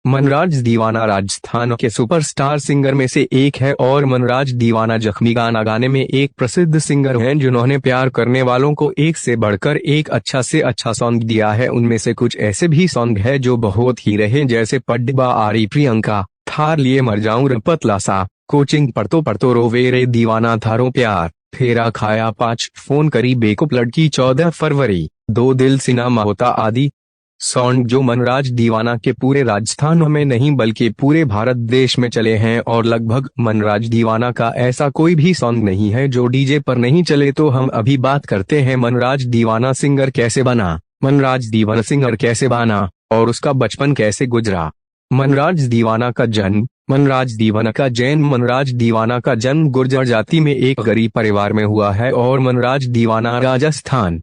मनराज दीवाना राजस्थान के superstar singer में से एक है और मनराज दीवाना जख्मी गाना गाने में एक प्रसिद्ध सिंगर हैं जिन्होंने प्यार करने वालों को एक से बढ़कर एक अच्छा से अच्छा सॉन्ग दिया है। उनमें से कुछ ऐसे भी सॉन्ग है जो बहुत ही रहे, जैसे पड्डबा आरी प्रियंका, थार लिए मर जाऊं रे पतला सा, कोचिंग पढ़तो रोवे रे दीवाना थारो प्यार, फेरा खाया 5, फोन करी बेकुप लड़की 14 फरवरी, दो दिल सिनेमा होता आदि सॉन्ग जो मनराज दीवाना के पूरे राजस्थान में नहीं बल्कि पूरे भारत देश में चले हैं। और लगभग मनराज दीवाना का ऐसा कोई भी सॉन्ग नहीं है जो डीजे पर नहीं चले। तो हम अभी बात करते हैं मनराज दीवाना सिंगर कैसे बना, मनराज दीवाना सिंगर कैसे बना और उसका बचपन कैसे गुजरा। मनराज दीवाना का जन्म, मनराज दीवाना का जन्म मनराज दीवाना का जन्म गुर्जर जाति में एक गरीब परिवार में हुआ है और मनराज दीवाना राजस्थान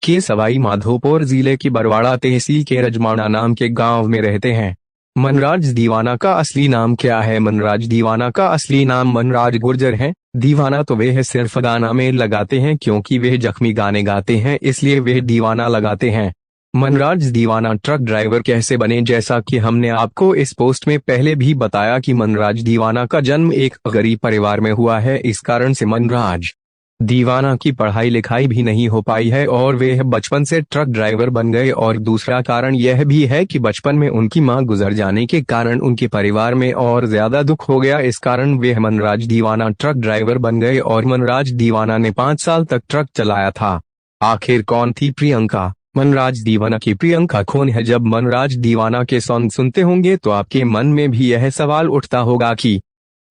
के सवाई माधोपुर जिले की बरवाड़ा तहसील के रजमाना नाम के गांव में रहते हैं। मनराज दीवाना का असली नाम क्या है? मनराज दीवाना का असली नाम मनराज गुर्जर है। दीवाना तो वे सिर्फ गाना में लगाते हैं, क्योंकि वे जख्मी गाने गाते हैं इसलिए वे दीवाना लगाते हैं। मनराज दीवाना ट्रक ड्राइवर कैसे बने? जैसा कि हमने आपको इस पोस्ट में पहले भी बताया कि मनराज दीवाना का जन्म एक गरीब परिवार में हुआ है, इस कारण से मनराज दीवाना की पढ़ाई लिखाई भी नहीं हो पाई है और वे बचपन से ट्रक ड्राइवर बन गए। और दूसरा कारण यह भी है कि बचपन में उनकी मां गुजर जाने के कारण उनके परिवार में और ज्यादा दुख हो गया, इस कारण वे मनराज दीवाना ट्रक ड्राइवर बन गए और मनराज दीवाना ने 5 साल तक ट्रक चलाया था। आखिर कौन थी प्रियंका? मनराज दीवाना की प्रियंका कौन है? जब मनराज दीवाना के सॉन्ग सुनते होंगे तो आपके मन में भी यह सवाल उठता होगा कि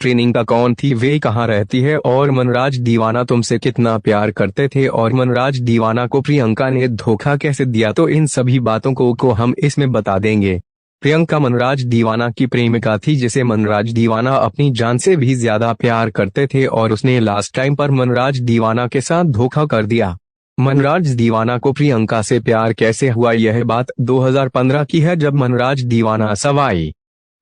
प्रियंका कौन थी, वे कहाँ रहती है और मनराज दीवाना तुमसे कितना प्यार करते थे और मनराज दीवाना को प्रियंका ने धोखा कैसे दिया। तो इन सभी बातों को हम इसमें बता देंगे। प्रियंका मनराज दीवाना की प्रेमिका थी जिसे मनराज दीवाना अपनी जान से भी ज्यादा प्यार करते थे और उसने लास्ट टाइम पर मनराज दीवाना के साथ धोखा कर दिया। मनराज दीवाना को प्रियंका से प्यार कैसे हुआ? यह बात 2015 की है, जब मनराज दीवाना सवाई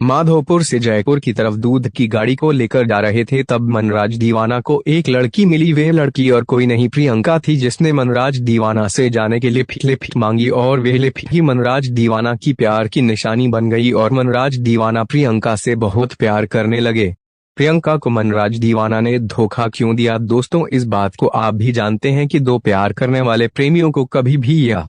माधोपुर से जयपुर की तरफ दूध की गाड़ी को लेकर जा रहे थे। तब मनराज दीवाना को एक लड़की मिली। वे लड़की और कोई नहीं प्रियंका थी, जिसने मनराज दीवाना से जाने के लिए लिफ्ट मांगी और वे लिफ्ट ही मनराज दीवाना की प्यार की निशानी बन गई और मनराज दीवाना प्रियंका से बहुत प्यार करने लगे। प्रियंका को मनराज दीवाना ने धोखा क्यों दिया? दोस्तों, इस बात को आप भी जानते हैं कि दो प्यार करने वाले प्रेमियों को कभी भी यह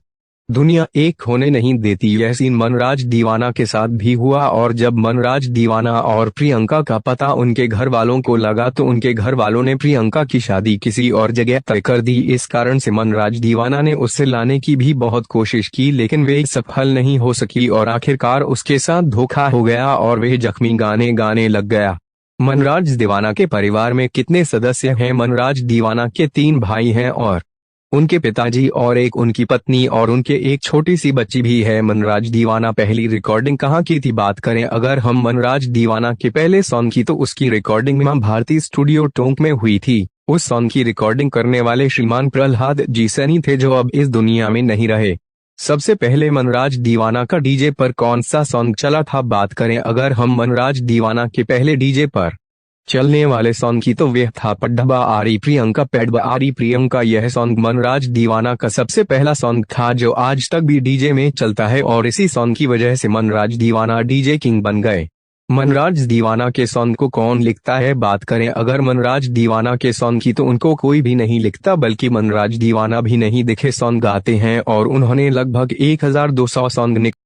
दुनिया एक होने नहीं देती। यह सीन मनराज दीवाना के साथ भी हुआ और जब मनराज दीवाना और प्रियंका का पता उनके घर वालों को लगा तो उनके घर वालों ने प्रियंका की शादी किसी और जगह तय कर दी। इस कारण से मनराज दीवाना ने उससे लाने की भी बहुत कोशिश की, लेकिन वे सफल नहीं हो सकी और आखिरकार उसके साथ धोखा हो गया और वे जख्मी गाने गाने लग गया। मनराज दीवाना के परिवार में कितने सदस्य हैं? मनराज दीवाना के 3 भाई हैं और उनके पिताजी और एक उनकी पत्नी और उनके एक छोटी सी बच्ची भी है। मनराज दीवाना पहली रिकॉर्डिंग कहाँ की थी? बात करें अगर हम मनराज दीवाना के पहले सॉन्ग की, तो उसकी रिकॉर्डिंग मां भारती स्टूडियो टोंक में हुई थी। उस सॉन्ग की रिकॉर्डिंग करने वाले श्रीमान प्रहलाद जी सैनी थे, जो अब इस दुनिया में नहीं रहे। सबसे पहले मनराज दीवाना का डीजे पर कौन सा सॉन्ग चला था? बात करें अगर हम मनराज दीवाना के पहले डीजे पर चलने वाले सॉन्ग की, तो वह था पड्डबा आरी प्रियंका, पैडबा आरी प्रियंका। यह सॉन्ग मनराज दीवाना का सबसे पहला सॉन्ग था जो आज तक भी डीजे में चलता है और इसी सॉन्ग की वजह से मनराज दीवाना डीजे किंग बन गए। मनराज दीवाना के सॉन्ग को कौन लिखता है? बात करें अगर मनराज दीवाना के सॉन्ग की, तो उनको कोई भी नहीं लिखता, बल्कि मनराज दीवाना भी नहीं दिखे सॉन्ग गाते हैं और उन्होंने लगभग 1200 सॉन्ग